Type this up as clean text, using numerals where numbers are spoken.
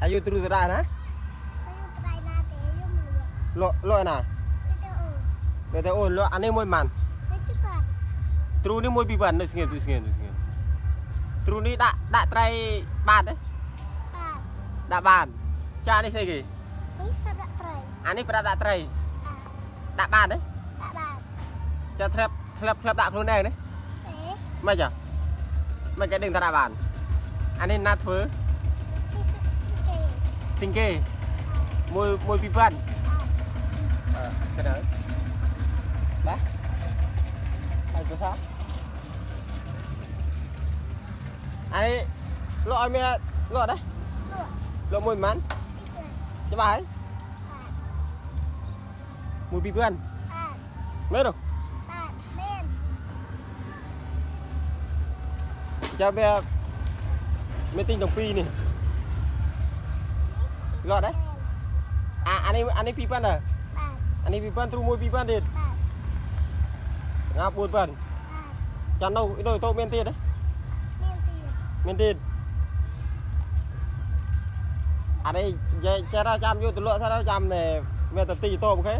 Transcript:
อายุตรูจะได้นะโลน่ะเดี๋ยวโอนโลอันนี้มวยมันตรูนี่มวยปีบันนี่สิ่งตรูนี่ด่าไตรบาทเลยด่าบาทจ้านี่ใช่กี่อันนี้ประดับไตรด่าบาทเลยจะทลับด่าคนแดงนี่ไม่จ้ะไม่จะดึงตาบานอันนี้นัดเฟือติงเก้มวยปีบันcái đấy đấy anh có sao anh lọ mẹ lọ đấy lọ mùi mắn cho bà ấy mùi bị bươn mấy đâu cho bé mấy tinh đồng pi này lọ đấy anh ấy pi bươn àอันนี้ปีปันตรูมวยปีปันเด็ดงาปูดปันจันโน่โดยโตเมนเตียดเมนเตียดอันนี้จะได้จำอยู่ตัวเลือกถ้าได้จำเนี่ยเมตตีโตโอเค